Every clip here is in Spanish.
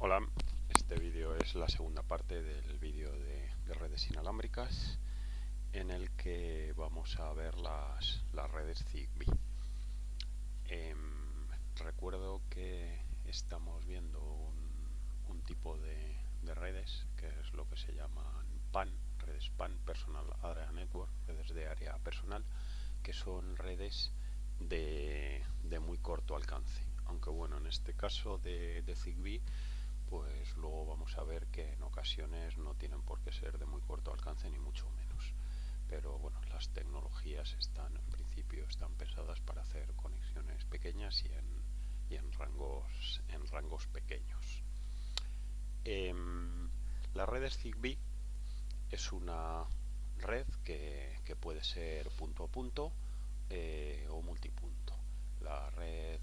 Hola, este vídeo es la segunda parte del vídeo de redes inalámbricas en el que vamos a ver las redes Zigbee. Recuerdo que estamos viendo un tipo de redes que es lo que se llaman PAN, redes PAN, Personal Area Network, redes de área personal, que son redes de muy corto alcance. Aunque bueno, en este caso de Zigbee, pues luego vamos a ver que en ocasiones no tienen por qué ser de muy corto alcance ni mucho menos. Pero bueno, las tecnologías en principio están pensadas para hacer conexiones pequeñas y en rangos pequeños. Las redes Zigbee es una red que puede ser punto a punto o multipunto. La red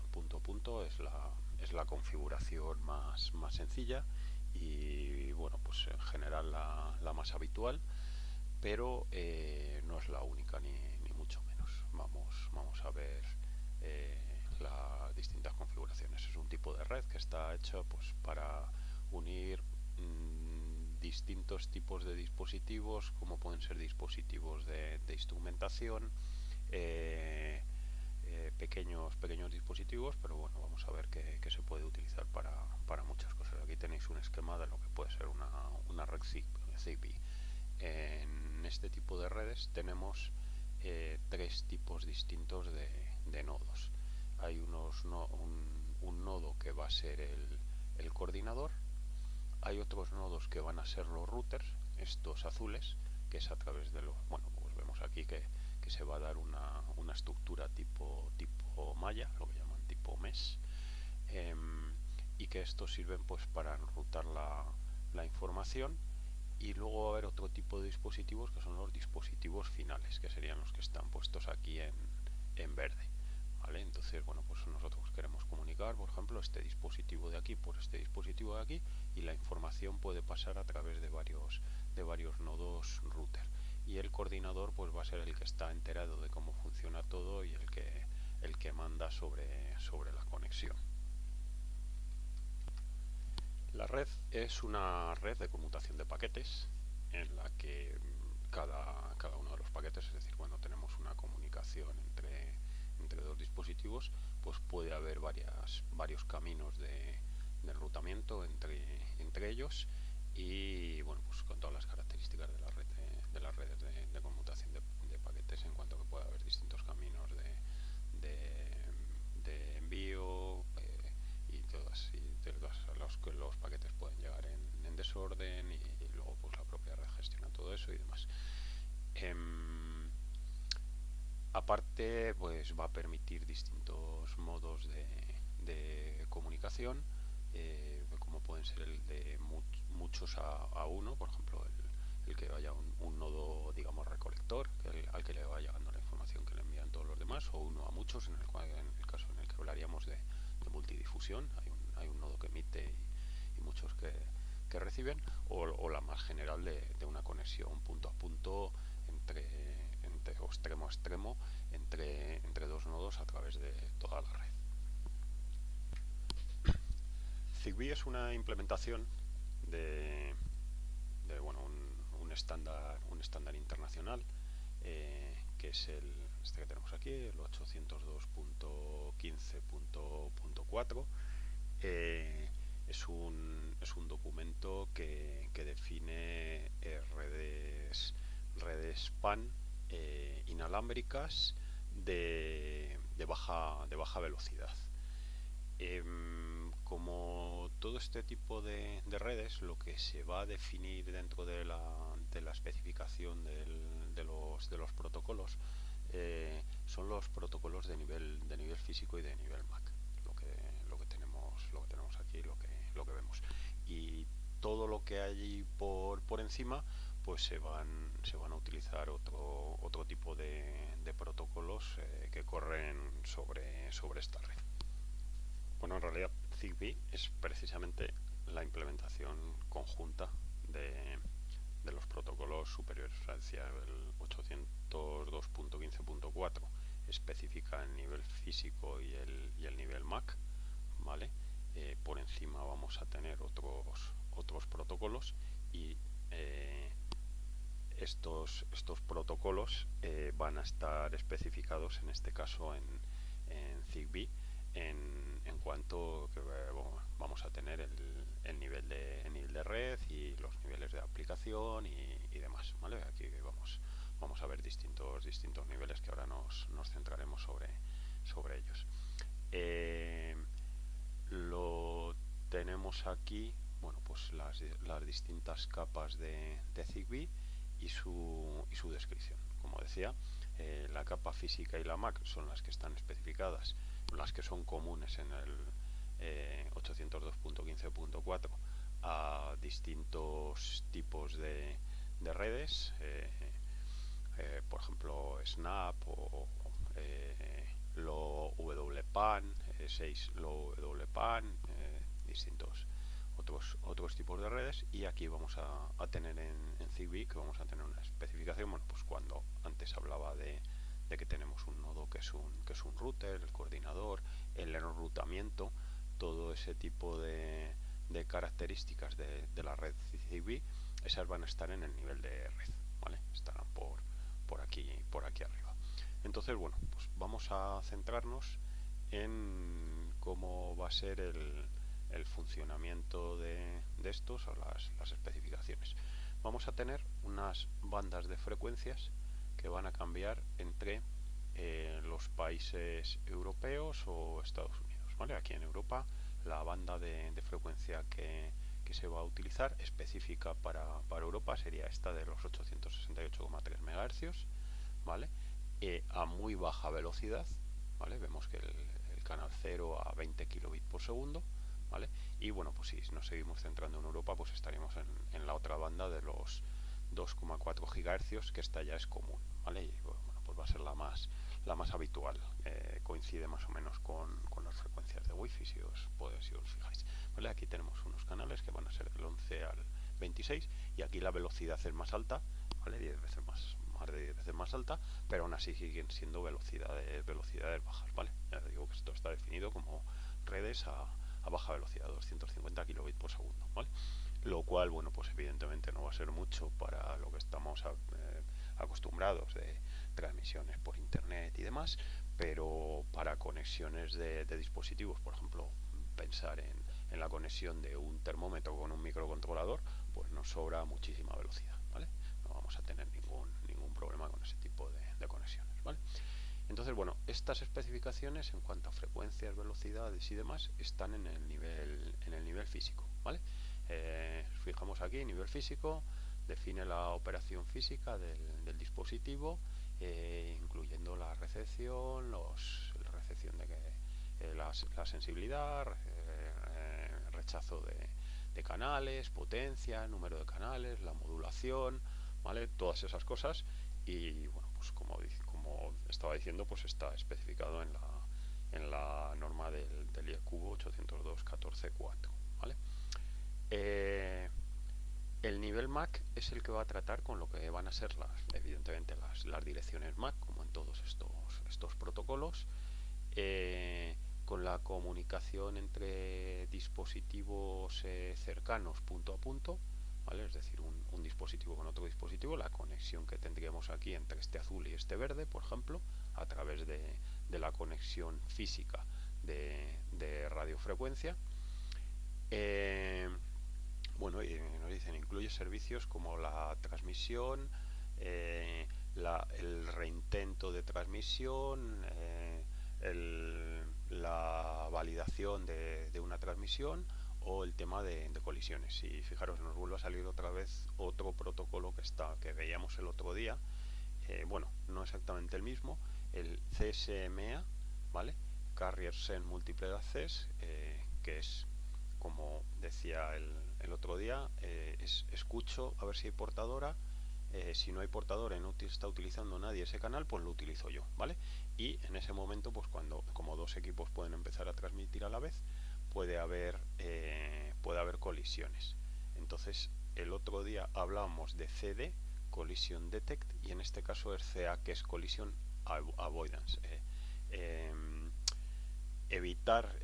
punto a punto es la configuración más sencilla y bueno, pues en general la más habitual, pero no es la única ni mucho menos. Vamos a ver las distintas configuraciones. Es un tipo de red que está hecho pues para unir distintos tipos de dispositivos, como pueden ser dispositivos de instrumentación, pequeños dispositivos, pero bueno, vamos a ver que se puede utilizar para muchas cosas. Aquí tenéis un esquema de lo que puede ser una red Zigbee. En este tipo de redes tenemos tres tipos distintos de nodos. Hay un nodo que va a ser el coordinador, hay otros nodos que van a ser los routers, estos azules, que es a través de los, bueno, pues vemos aquí que se va a dar una estructura tipo malla, lo que llaman tipo mesh, y que estos sirven pues para enrutar la información. Y luego va a haber otro tipo de dispositivos que son los dispositivos finales, que serían los que están puestos aquí en verde. ¿Vale? Entonces, bueno, pues nosotros queremos comunicar, por ejemplo, este dispositivo de aquí por este dispositivo de aquí, y la información puede pasar a través de varios nodos router. Y el coordinador pues va a ser el que está enterado de cómo funciona todo y el que manda sobre la conexión. La red es una red de conmutación de paquetes en la que cada uno de los paquetes, es decir, cuando tenemos una comunicación entre dos dispositivos, pues puede haber varios caminos de enrutamiento entre ellos, y bueno, pues con todas las características de las redes de conmutación de paquetes, en cuanto a que puede haber distintos caminos de envío, y los paquetes pueden llegar en desorden, y luego pues la propia red gestiona todo eso y demás. Aparte, pues va a permitir distintos modos de comunicación, como pueden ser el de muchos a uno, por ejemplo, el que haya un nodo, digamos, recolector, al que le va llegando la información que le envían todos los demás, o uno a muchos, en el caso en el que hablaríamos de multidifusión. Hay un nodo que emite y muchos que reciben, o la más general de una conexión punto a punto o extremo a extremo entre dos nodos a través de toda la red. Zigbee es una implementación de bueno, un estándar internacional, que es este que tenemos aquí, el 802.15.4. Es un documento que define redes PAN inalámbricas de baja velocidad. Como todo este tipo de redes, lo que se va a definir dentro de la especificación de los protocolos, son los protocolos de nivel físico y de nivel MAC, lo que tenemos aquí, lo que vemos. Y todo lo que hay por encima, pues se van a utilizar otro tipo de protocolos que corren sobre esta red. Bueno, en realidad Zigbee es precisamente la implementación conjunta de los protocolos superiores. O sea, decía, el 802.15.4 especifica el nivel físico y el nivel MAC, ¿vale? encima vamos a tener otros protocolos y estos protocolos van a estar especificados en este caso en Zigbee en cuanto que vamos a tener el nivel de red y los niveles de aplicación y demás, ¿vale? Aquí vamos a ver distintos niveles que ahora nos centraremos sobre ellos. Lo tenemos aquí, bueno, pues las distintas capas de Zigbee y su descripción. Como decía, la capa física y la MAC son las que están especificadas, las que son comunes en el 802.15.4 a distintos tipos de redes, por ejemplo Snap o LoWPAN, 6 LoWPAN, distintos otros tipos de redes. Y aquí vamos a tener en Zigbee que vamos a tener una especificación, bueno, pues cuando antes hablaba de que tenemos un nodo que es un router, el coordinador, el enrutamiento, todo ese tipo de características de la red Zigbee, esas van a estar en el nivel de red, ¿vale? Estarán por aquí arriba. Entonces, bueno, pues vamos a centrarnos en cómo va a ser el funcionamiento de estos o las especificaciones. Vamos a tener unas bandas de frecuencias que van a cambiar entre los países europeos o Estados Unidos, ¿vale? Aquí en Europa la banda de frecuencia que se va a utilizar específica para Europa sería esta de los 868,3 MHz, ¿vale? A muy baja velocidad, ¿vale? Vemos que el canal 0 a 20 kilobits por segundo, ¿vale? Y bueno, pues si nos seguimos centrando en Europa, pues estaríamos en la otra banda de los 2,4 GHz, que esta ya es común, ¿vale? Y bueno, pues va a ser la más habitual, coincide más o menos con las frecuencias de Wi-Fi, si os fijáis, ¿vale? Aquí tenemos unos canales que van a ser del 11 al 26 y aquí la velocidad es más alta, ¿vale? 10 veces más de 10 veces más alta, pero aún así siguen siendo velocidades bajas, ¿vale? Ya digo que esto está definido como redes a baja velocidad, 250 kilobits por segundo, ¿vale? Lo cual, bueno, pues evidentemente no va a ser mucho para lo que estamos acostumbrados de transmisiones por internet y demás, pero para conexiones de dispositivos, por ejemplo, pensar en la conexión de un termómetro con un microcontrolador, pues nos sobra muchísima velocidad, ¿vale? No vamos a tener ningún problema con ese tipo de conexiones, ¿vale? Entonces, bueno, estas especificaciones en cuanto a frecuencias, velocidades y demás están en el nivel físico, ¿vale? Fijamos aquí, nivel físico, define la operación física del dispositivo, incluyendo la recepción, la recepción la sensibilidad, rechazo de canales, potencia, número de canales, la modulación, ¿vale? Todas esas cosas. Y bueno, pues como estaba diciendo, pues está especificado en la norma del IEQ 802.14.4, ¿vale? El nivel MAC es el que va a tratar con lo que van a ser evidentemente las direcciones MAC, como en todos estos protocolos, con la comunicación entre dispositivos cercanos punto a punto, ¿vale? Es decir, un dispositivo con otro dispositivo, la conexión que tendríamos aquí entre este azul y este verde, por ejemplo, a través de la conexión física de radiofrecuencia. Bueno, y nos dicen, incluye servicios como la transmisión, el reintento de transmisión, la validación de una transmisión o el tema de colisiones. Y fijaros, nos vuelve a salir otra vez otro protocolo que veíamos el otro día. Bueno, no exactamente el mismo, el CSMA, ¿vale? Carrier Send Multiple Access, que es, como decía el otro día, escucho a ver si hay portadora, si no hay portadora y no está utilizando nadie ese canal, pues lo utilizo yo, ¿vale? Y en ese momento, pues como dos equipos pueden empezar a transmitir a la vez, puede haber colisiones. Entonces, el otro día hablábamos de CD, Collision Detect, y en este caso es CA, que es Collision Avoidance. Evitar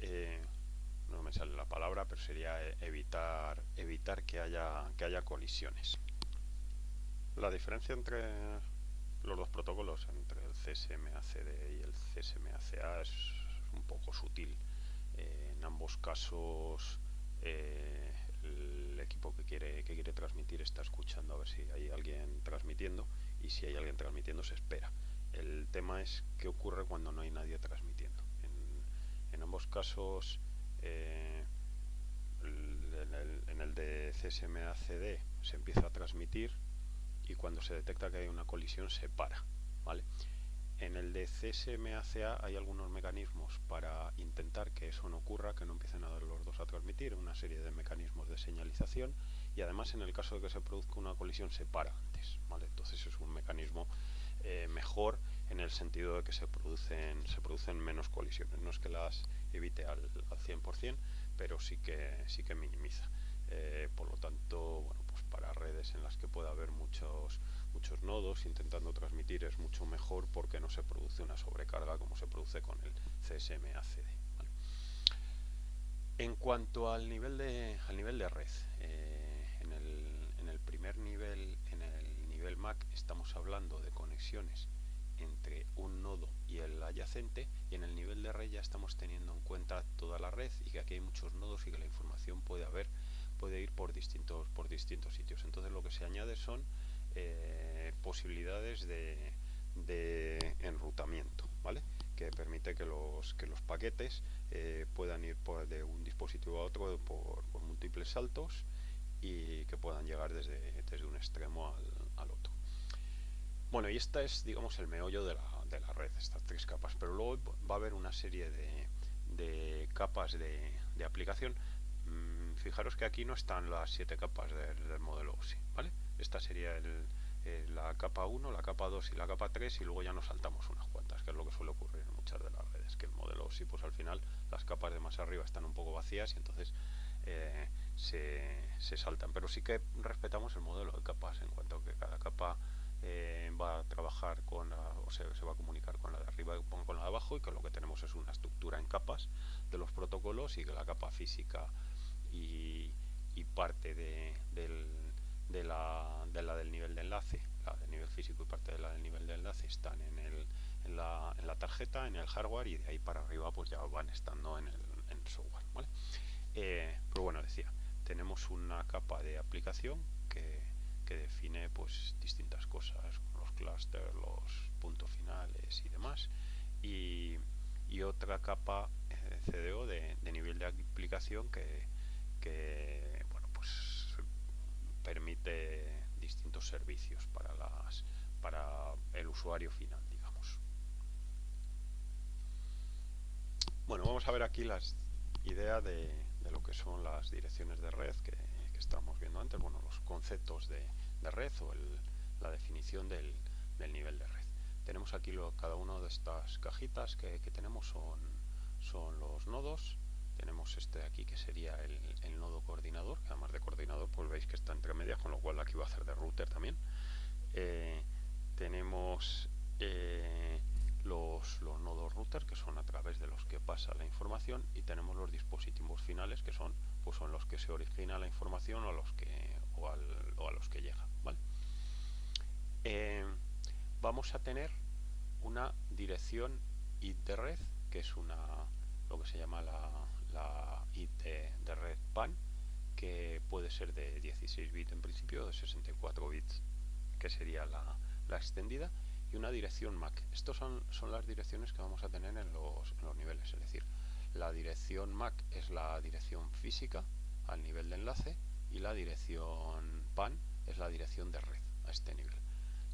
no me sale la palabra, pero sería evitar que haya colisiones. La diferencia entre los dos protocolos, entre el CSMACD y el CSMACA, es un poco sutil. En ambos casos, el equipo que quiere transmitir está escuchando a ver si hay alguien transmitiendo, y si hay alguien transmitiendo se espera. El tema es qué ocurre cuando no hay nadie transmitiendo. En ambos casos, en el de CSMACD se empieza a transmitir, y cuando se detecta que hay una colisión se para, ¿vale? En el de CSMACA hay algunos mecanismos para intentar que eso no ocurra, que no empiecen a dar los dos a transmitir, una serie de mecanismos de señalización, y además en el caso de que se produzca una colisión se para antes, ¿vale? Entonces es un mecanismo mejor, en el sentido de que se producen menos colisiones. No es que las evite al 100%, pero sí que minimiza. Por lo tanto, bueno, pues para redes en las que pueda haber muchos nodos intentando transmitir es mucho mejor, porque no se produce una sobrecarga como se produce con el CSMACD, ¿vale? En cuanto al nivel de red, en el primer nivel, en el nivel MAC, estamos hablando de conexiones entre un nodo y el adyacente, y en el nivel de red ya estamos teniendo en cuenta toda la red, y que aquí hay muchos nodos y que la información puede ir por distintos sitios. Entonces lo que se añade son posibilidades de enrutamiento, ¿vale? Que permite que los paquetes puedan ir de un dispositivo a otro por múltiples saltos, y que puedan llegar desde un extremo al otro. Bueno, y esta es, digamos, el meollo de la red, estas tres capas, pero luego va a haber una serie de capas de aplicación. Fijaros que aquí no están las 7 capas del modelo OSI, ¿vale? Esta sería la capa 1, la capa 2 y la capa 3, y luego ya nos saltamos unas cuantas, que es lo que suele ocurrir en muchas de las redes, que el modelo OSI, pues al final las capas de más arriba están un poco vacías, y entonces se saltan. Pero sí que respetamos el modelo de capas, en cuanto a que cada capa va a trabajar se va a comunicar con la de arriba y con la de abajo, y que lo que tenemos es una estructura en capas de los protocolos, y que la capa física y parte de la del nivel de enlace, la del nivel físico y parte de la del nivel de enlace, están en la tarjeta, en el hardware, y de ahí para arriba pues ya van estando en el software, ¿vale? Pero bueno, decía, tenemos una capa de aplicación que define pues distintas cosas, los clusters, los puntos finales y demás, y otra capa CDO de nivel de aplicación que bueno, pues permite distintos servicios para el usuario final, digamos. Bueno, vamos a ver aquí las ideas de lo que son las direcciones de red que estábamos viendo antes. Bueno, los conceptos de red, o la definición del nivel de red. Tenemos aquí cada una de estas cajitas que tenemos son los nodos. Tenemos este de aquí, que sería el nodo coordinador, que además de coordinador pues veis que está entre medias, con lo cual aquí va a hacer de router también. Tenemos los nodos router, que son a través de los que pasa la información, y tenemos los dispositivos finales, que son los que se origina la información, o a los que llega, ¿vale? Vamos a tener una dirección IT de red, que es lo que se llama la IT de red PAN, que puede ser de 16 bits en principio, de 64 bits, que sería la extendida, y una dirección MAC. Estos son las direcciones que vamos a tener en los niveles, es decir, la dirección MAC es la dirección física al nivel de enlace, y la dirección PAN es la dirección de red a este nivel.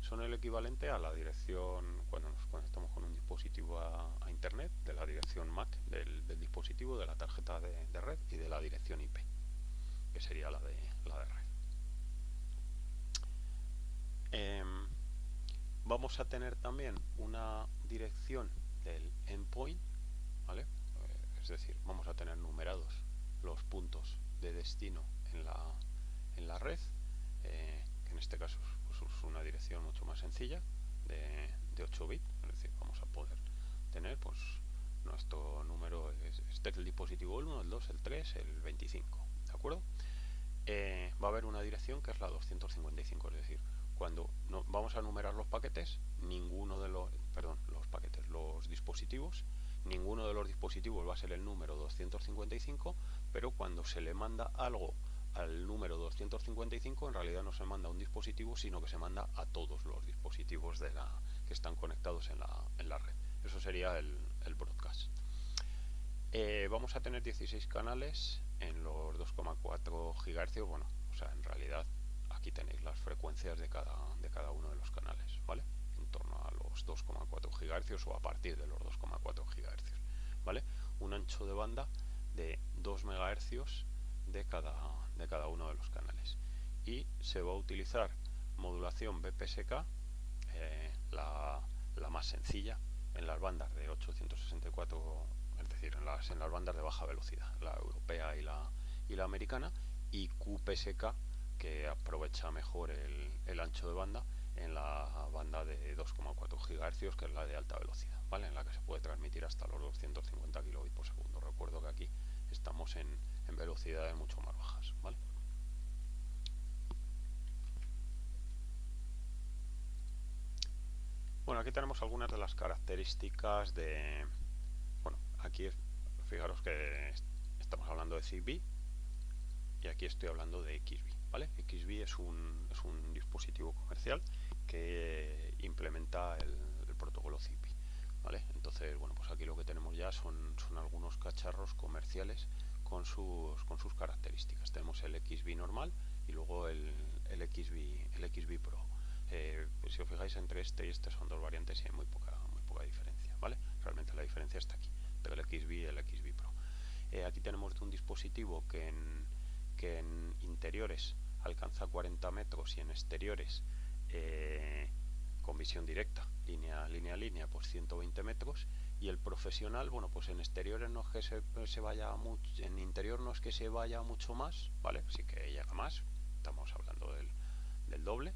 Son el equivalente a la dirección cuando nos conectamos con un dispositivo a internet, de la dirección MAC del dispositivo, de la tarjeta de red, y de la dirección IP, que sería la de red. Vamos a tener también una dirección del endpoint, ¿vale? Es decir, vamos a tener numerados los puntos de destino en la red, que en este caso pues, es una dirección mucho más sencilla, de 8 bits, es decir, vamos a poder tener pues nuestro número este es el dispositivo 1, el 2, el 3, el 25, ¿de acuerdo? Va a haber una dirección que es la 255, es decir, cuando vamos a numerar los paquetes, ninguno de los dispositivos, ninguno de los dispositivos va a ser el número 255, pero cuando se le manda algo al número 255, en realidad no se manda a un dispositivo, sino que se manda a todos los dispositivos que están conectados en la red. Eso sería el broadcast. Vamos a tener 16 canales en los 2,4 GHz. Bueno, o sea, en realidad aquí tenéis las frecuencias de cada uno de los canales, ¿vale? En torno a los 2,4 GHz o a partir de los 2,4 GHz, ¿vale? Un ancho de banda de 2 MHz de cada uno de los canales. Y se va a utilizar modulación BPSK, la más sencilla, en las bandas de 864, es decir, en las bandas de baja velocidad, la europea y la americana, y QPSK, que aprovecha mejor el ancho de banda en la banda de 2,4 GHz, que es la de alta velocidad, ¿vale? En la que se puede transmitir hasta los 250 kbps por segundo. Recuerdo que aquí estamos en velocidades mucho más bajas, ¿vale? Bueno, aquí tenemos algunas de las características de... Bueno, aquí fijaros que estamos hablando de Zigbee y aquí estoy hablando de XBee, ¿vale? XBee es un dispositivo comercial que implementa el protocolo Zigbee, ¿vale? Entonces, bueno, pues aquí lo que tenemos ya son algunos cacharros comerciales con sus características. Tenemos el XBee normal y luego el XBee Pro. Pues si os fijáis, entre este y este son dos variantes y hay muy poca diferencia, ¿vale? Realmente la diferencia está aquí, entre el XBee y el XBee Pro. Aquí tenemos un dispositivo que en interiores alcanza 40 metros y en exteriores, con visión directa, línea a línea, pues 120 metros. Y el profesional, bueno, pues en exteriores no es que se vaya mucho, en interior no es que se vaya mucho más, ¿vale? Sí que llega más, estamos hablando del doble.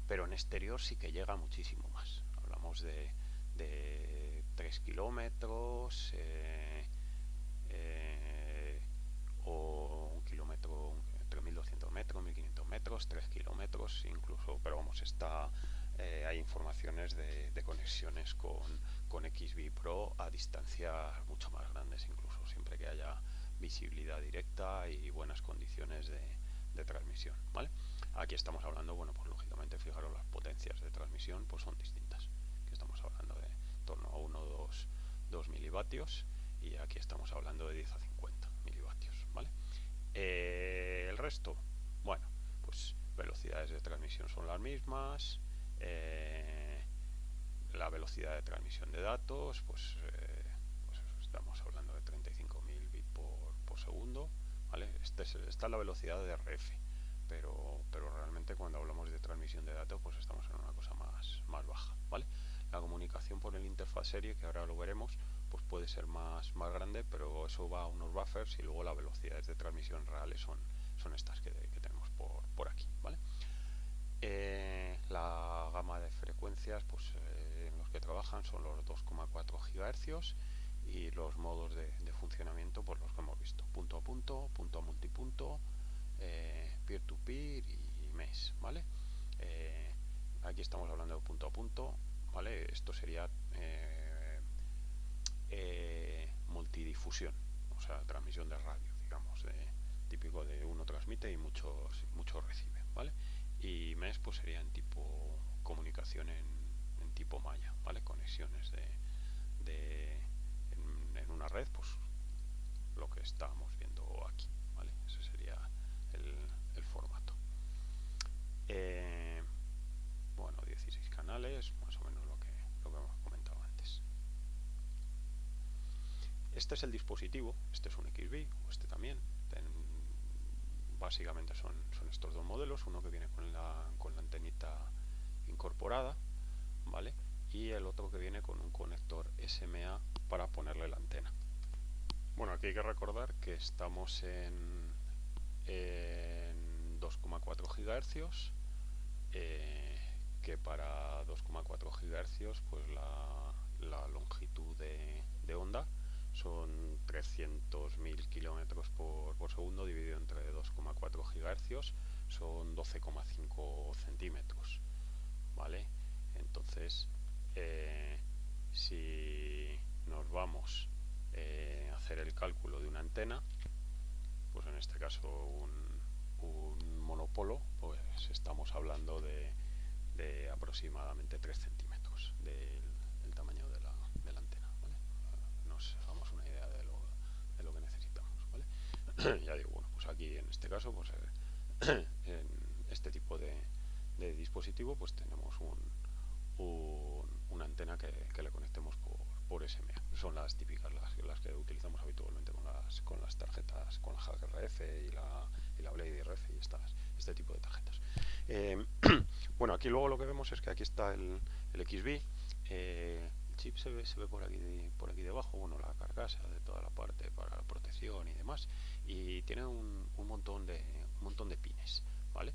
Pero en exterior sí que llega muchísimo más. Hablamos de 3 kilómetros, o un kilómetro, 3.200 metros, 1.500 metros, 3 kilómetros incluso, pero vamos, hay informaciones de conexiones con XBee Pro a distancias mucho más grandes, incluso siempre que haya visibilidad directa y buenas condiciones de transmisión, ¿vale? Aquí estamos hablando, bueno, pues lógicamente fijaros, las potencias de transmisión pues son distintas. Aquí estamos hablando de torno a 1 o 2 milivatios y aquí estamos hablando de 10 a 50 milivatios, ¿vale? El resto, bueno, pues velocidades de transmisión son las mismas. La velocidad de transmisión de datos, pues estamos hablando de 35.000 bits por segundo, ¿vale? Esta es la velocidad de RF, pero realmente cuando hablamos de transmisión de datos, pues estamos en una cosa más baja, ¿vale? La comunicación por el interfaz serie, que ahora lo veremos, pues puede ser más grande, pero eso va a unos buffers y luego las velocidades de transmisión reales son estas que tenemos por aquí, ¿vale? La gama de frecuencias, pues en los que trabajan son los 2,4 GHz y los modos de funcionamiento, pues los que hemos visto: punto a punto, punto a multipunto, peer-to-peer y mesh, ¿vale? Aquí estamos hablando de punto a punto, ¿vale? Esto sería multidifusión, o sea, transmisión de radio, digamos, típico de uno transmite y muchos reciben, ¿vale? Y mesh pues sería en tipo comunicación en tipo malla, ¿vale? Conexiones en una red, pues lo que estamos viendo aquí, ¿vale? Ese sería el formato. Bueno, 16 canales, más o menos lo que hemos comentado antes. Este es el dispositivo, este es un XBee, o este también. Básicamente son estos dos modelos, uno que viene con la antenita incorporada, ¿vale? Y el otro que viene con un conector SMA para ponerle la antena. Bueno, aquí hay que recordar que estamos en 2,4 GHz, que para 2,4 GHz pues la longitud de onda son 300.000 kilómetros por segundo dividido entre 2,4 gigahercios, son 12,5 centímetros, ¿vale? Entonces, eh, si nos vamos a hacer el cálculo de una antena, pues en este caso un monopolo, pues estamos hablando de aproximadamente 3 centímetros del tamaño de la antena, ¿vale? Nos hagamos una idea de lo que necesitamos, ¿vale? Ya digo, bueno, pues aquí en este caso, pues en este tipo de dispositivo, pues tenemos una antena que le conectemos por SMA. Son las típicas, las que utilizamos habitualmente con las tarjetas, con la HRF y la Blade RF y este tipo de tarjetas. Bueno, aquí luego lo que vemos es que aquí está el XB. El chip se ve por aquí debajo, bueno, la carcasa de toda la parte para la protección y demás, y tiene un montón de pines, ¿vale?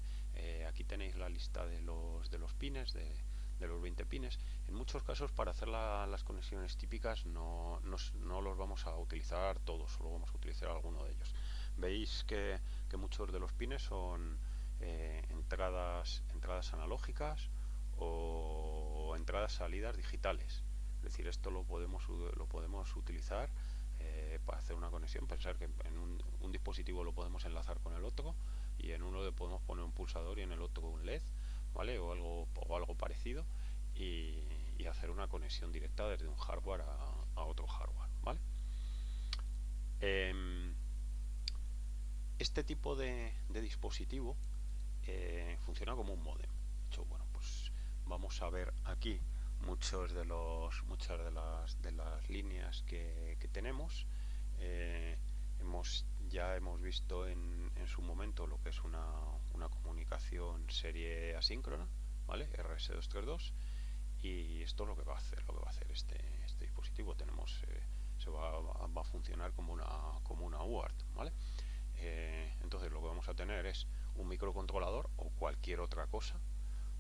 Aquí tenéis la lista de los pines, de los 20 pines. En muchos casos, para hacer las conexiones típicas no los vamos a utilizar todos, solo vamos a utilizar alguno de ellos. Veis que muchos de los pines son entradas analógicas o entradas salidas digitales. Es decir, esto lo podemos utilizar para hacer una conexión. Pensar que en un dispositivo lo podemos enlazar con el otro, y en uno le podemos poner un pulsador y en el otro un LED, ¿vale? O algo parecido, y hacer una conexión directa desde un hardware a otro hardware, ¿vale? Este tipo de dispositivo funciona como un módem. De hecho, bueno, pues vamos a ver aquí muchas de las líneas que tenemos. Ya hemos visto en su momento lo que es una comunicación serie asíncrona, ¿vale? RS232, y esto es lo que va a hacer este dispositivo. Va a funcionar como una UART, ¿vale? Entonces lo que vamos a tener es un microcontrolador o cualquier otra cosa,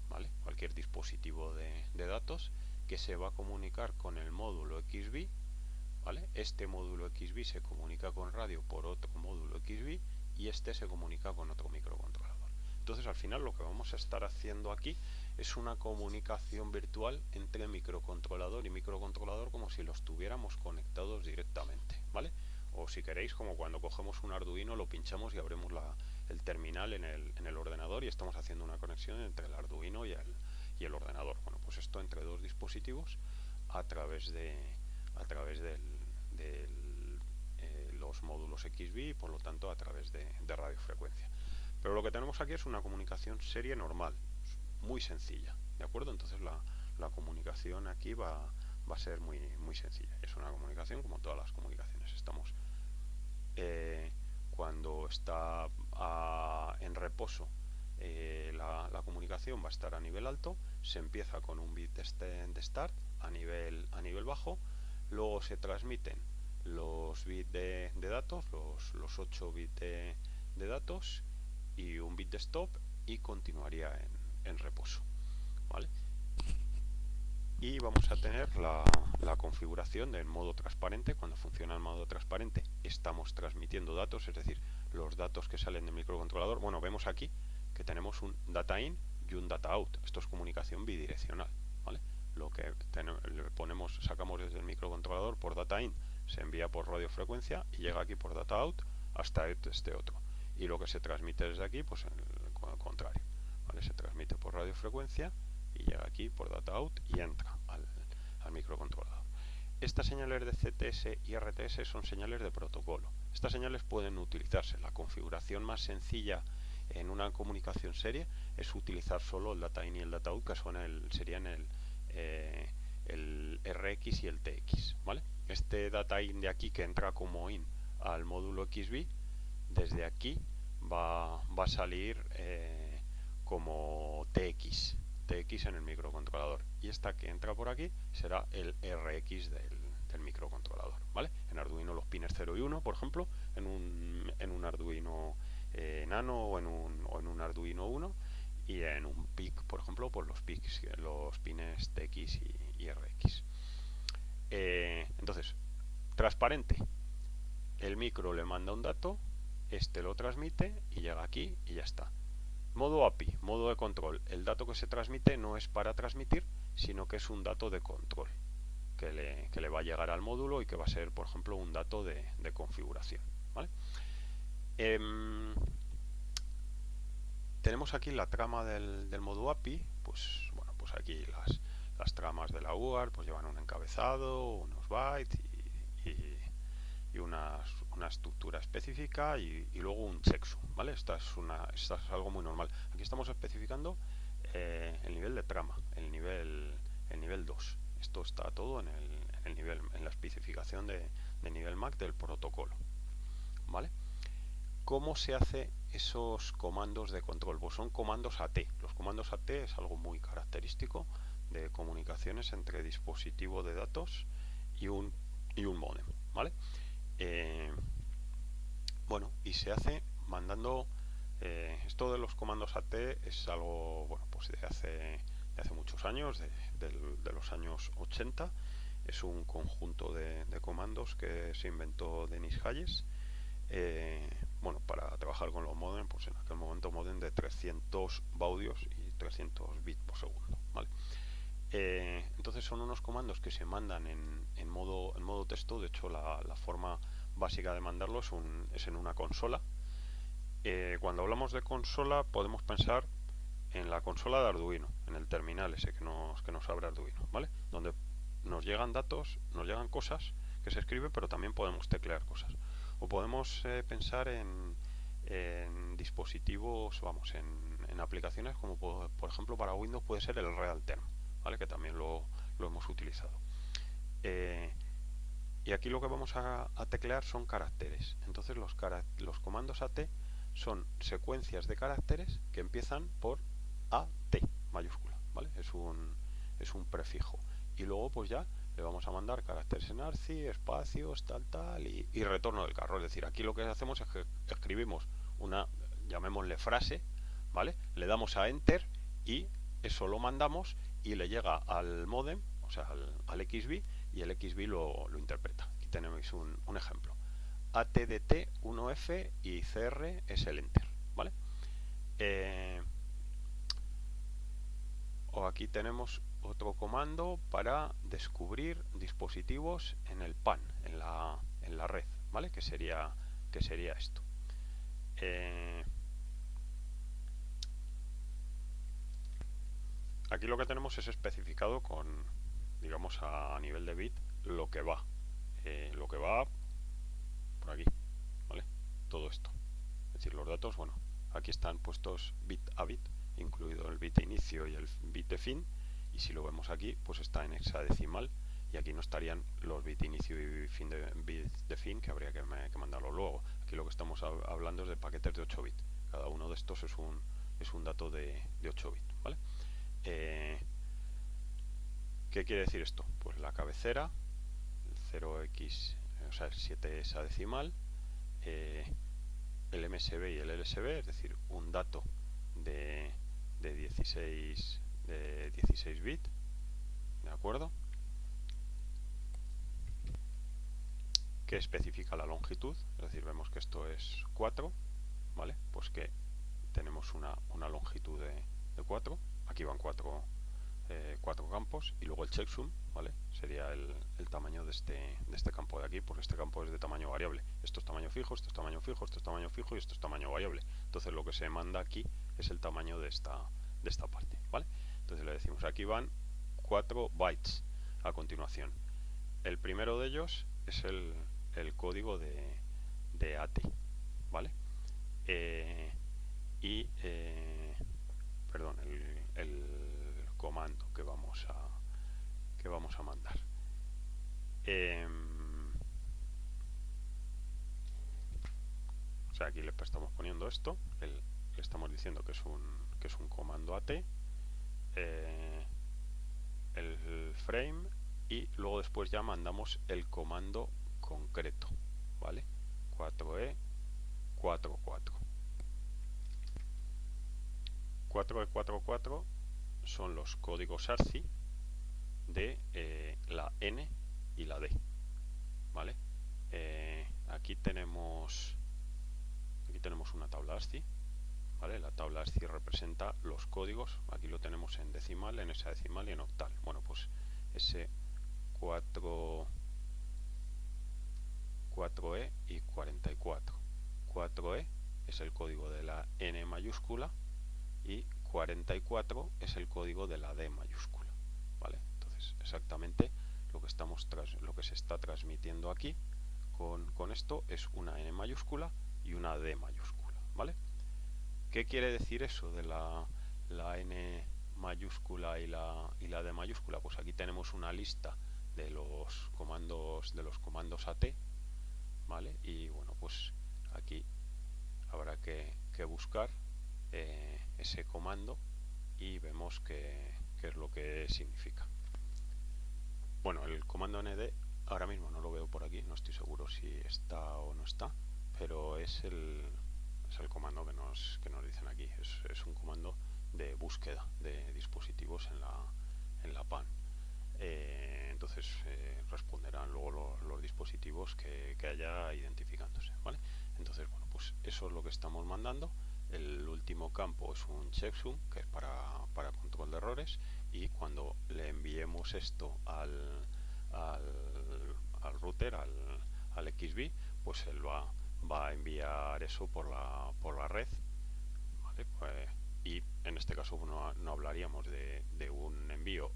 ¿vale? Cualquier dispositivo de datos que se va a comunicar con el módulo XB, ¿vale? Este módulo XB se comunica con radio por otro módulo XB y este se comunica con otro microcontrolador. Entonces, al final lo que vamos a estar haciendo aquí es una comunicación virtual entre microcontrolador y microcontrolador, como si los tuviéramos conectados directamente, ¿vale? O si queréis, como cuando cogemos un Arduino, lo pinchamos y abrimos el terminal en el ordenador y estamos haciendo una conexión entre el Arduino y el ordenador. Bueno, pues esto entre dos dispositivos a través de los módulos XB y por lo tanto a través de radiofrecuencia. Pero lo que tenemos aquí es una comunicación serie normal, muy sencilla, ¿de acuerdo? Entonces la comunicación aquí va a ser muy sencilla. Es una comunicación como todas las comunicaciones. Cuando está en reposo, la comunicación va a estar a nivel alto. Se empieza con un bit de start a nivel bajo, luego se transmiten los bits de datos, los 8 bits de datos y un bit de stop, y continuaría en reposo, ¿vale? Y vamos a tener la configuración del modo transparente. Cuando funciona el modo transparente estamos transmitiendo datos, es decir, los datos que salen del microcontrolador. Bueno, vemos aquí que tenemos un data in y un data out. Esto es comunicación bidireccional, ¿vale? Lo que sacamos desde el microcontrolador por data in se envía por radiofrecuencia y llega aquí por data out hasta este otro. Y lo que se transmite desde aquí, pues al contrario, ¿vale? Se transmite por radiofrecuencia y llega aquí por data out y entra al microcontrolador. Estas señales de CTS y RTS son señales de protocolo. Estas señales pueden utilizarse. La configuración más sencilla en una comunicación serie es utilizar solo el data in y el data out, que serían el RX y el TX, ¿vale? Este data in de aquí, que entra como in al módulo XB, desde aquí va a salir como TX en el microcontrolador, y esta que entra por aquí será el RX del microcontrolador, ¿vale? En Arduino los pines 0 y 1, por ejemplo, en un Arduino Nano o en un Arduino 1, y en un PIC, por ejemplo, pues los pines TX y RX. Entonces, transparente. El micro le manda un dato, este lo transmite y llega aquí y ya está. Modo API, modo de control. El dato que se transmite no es para transmitir, sino que es un dato de control que le va a llegar al módulo y que va a ser, por ejemplo, un dato de configuración. ¿Vale? Tenemos aquí la trama del modo API. Pues bueno, pues aquí las tramas de la UART pues llevan un encabezado, unos bytes y una estructura específica y luego un checksum, ¿vale? Esta es algo muy normal. Aquí estamos especificando el nivel de trama, el nivel 2. Esto está todo en la especificación de nivel MAC del protocolo, ¿vale? ¿Cómo se hace esos comandos de control? Pues son comandos AT. Los comandos AT es algo muy característico de comunicaciones entre dispositivo de datos y un módem, ¿vale? Bueno, y se hace mandando esto de los comandos AT es algo, bueno, pues de hace muchos años, de los años 80. Es un conjunto de comandos que se inventó Dennis Hayes, bueno, para trabajar con los modems, pues en aquel momento modem de 300 baudios y 300 bits por segundo, ¿vale? Entonces son unos comandos que se mandan en modo texto. De hecho, la forma básica de mandarlo es en una consola. Cuando hablamos de consola podemos pensar en la consola de Arduino, en el terminal ese que nos abre Arduino, ¿vale? Donde nos llegan datos, nos llegan cosas que se escriben, pero también podemos teclear cosas. O podemos pensar en dispositivos, vamos, en aplicaciones como por ejemplo para Windows puede ser el Realterm, ¿vale? Que también lo hemos utilizado. Y aquí lo que vamos a teclear son caracteres. Entonces los comandos AT son secuencias de caracteres que empiezan por AT mayúscula, ¿vale? Es un prefijo. Y luego pues ya le vamos a mandar caracteres en ARCI, espacios, tal, y retorno del carro. Es decir, aquí lo que hacemos es que escribimos una, llamémosle frase, ¿vale? Le damos a Enter y eso lo mandamos y le llega al modem, o sea, al XB, y el XB lo interpreta. Aquí tenemos un ejemplo. ATDT 1F y CR es el Enter, ¿vale? O aquí tenemos otro comando para descubrir dispositivos en el PAN, en la red, ¿vale? Que sería esto. Aquí lo que tenemos es especificado con, digamos, a nivel de bit lo que va por aquí, ¿vale? Todo esto. Es decir, los datos, bueno, aquí están puestos bit a bit, incluido el bit de inicio y el bit de fin, y si lo vemos aquí, pues está en hexadecimal, y aquí no estarían los bit de inicio y bit de fin, que habría que mandarlo luego. Aquí lo que estamos hablando es de paquetes de 8 bits. Cada uno de estos es un dato de 8 bits, ¿vale? ¿Qué quiere decir esto? Pues la cabecera, el 0x, o sea, el 7 hexadecimal, el MSB y el LSB, es decir, un dato de 16 bits, ¿de acuerdo? Que especifica la longitud, es decir, vemos que esto es 4, ¿vale? Pues que tenemos una longitud de 4, aquí van 4 campos, y luego el checksum, ¿vale? Sería el tamaño de este campo de aquí, porque este campo es de tamaño variable. Esto es tamaño fijo, esto es tamaño fijo, esto es tamaño fijo y esto es tamaño variable. Entonces lo que se manda aquí es el tamaño de esta parte, ¿vale? Entonces le decimos, aquí van 4 bytes a continuación. El primero de ellos es el código de AT, ¿vale? Perdón, el comando que vamos a mandar. O sea, aquí le estamos poniendo esto, le estamos diciendo que es un comando AT, el frame, y luego después ya mandamos el comando concreto, ¿vale? 4E44. 4E44 son los códigos ARCI de la N y la D, ¿vale? Aquí tenemos una tabla ASCII, ¿vale? La tabla ASCII representa los códigos, aquí lo tenemos en decimal, en hexadecimal y en octal. Bueno, pues ese 4E y 44. 4E es el código de la N mayúscula y 44 es el código de la D mayúscula, ¿vale? Entonces, exactamente lo que se está transmitiendo aquí con esto es una N mayúscula y una D mayúscula, ¿vale? ¿Qué quiere decir eso de la N mayúscula y la D mayúscula? Pues aquí tenemos una lista de los comandos AT, ¿vale? Y bueno, pues aquí habrá que buscar ese comando y vemos qué es lo que significa. Bueno, el comando nd ahora mismo no lo veo por aquí, no estoy seguro si está o no está, pero es el comando que nos dicen aquí. Es un comando de búsqueda de dispositivos en la PAN. Entonces responderán luego los dispositivos que haya identificándose, ¿vale? Entonces, bueno, pues eso es lo que estamos mandando. El último campo es un checksum, que es para control de errores, y cuando le enviemos esto al router, al XBee, pues él va a enviar eso por la red, ¿vale? Pues, y en este caso no hablaríamos de un envío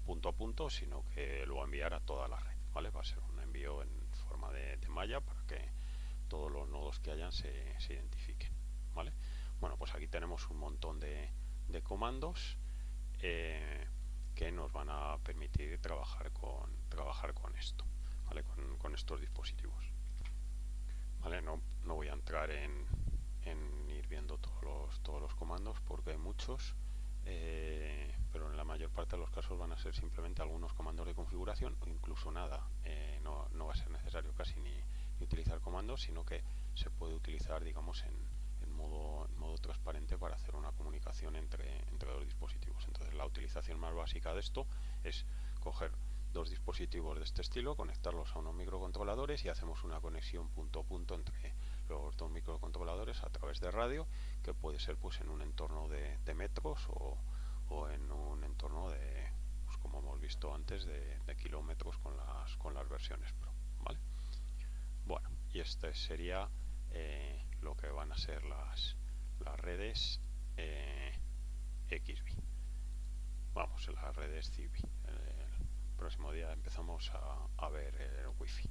punto a punto, sino que lo va a enviar a toda la red, ¿vale? Va a ser un envío en forma de malla para que todos los nodos que hayan se identifiquen, ¿vale? Bueno, pues aquí tenemos un montón de comandos que nos van a permitir trabajar con esto, ¿vale? Con estos dispositivos, ¿vale? No voy a entrar en ir viendo todos los comandos porque hay muchos, pero en la mayor parte de los casos van a ser simplemente algunos comandos de configuración o incluso nada. No va a ser necesario casi ni utilizar comandos, sino que se puede utilizar, digamos, en modo transparente para hacer una comunicación entre dos dispositivos. Entonces, la utilización más básica de esto es coger dos dispositivos de este estilo, conectarlos a unos microcontroladores y hacemos una conexión punto a punto entre los dos microcontroladores a través de radio, que puede ser pues en un entorno de metros o en un entorno de, pues como hemos visto antes, de kilómetros con las versiones Pro, ¿vale? Bueno, y este sería lo que van a ser las redes XBee. Vamos, en las redes Zigbee. El próximo día empezamos a ver el Wi-Fi.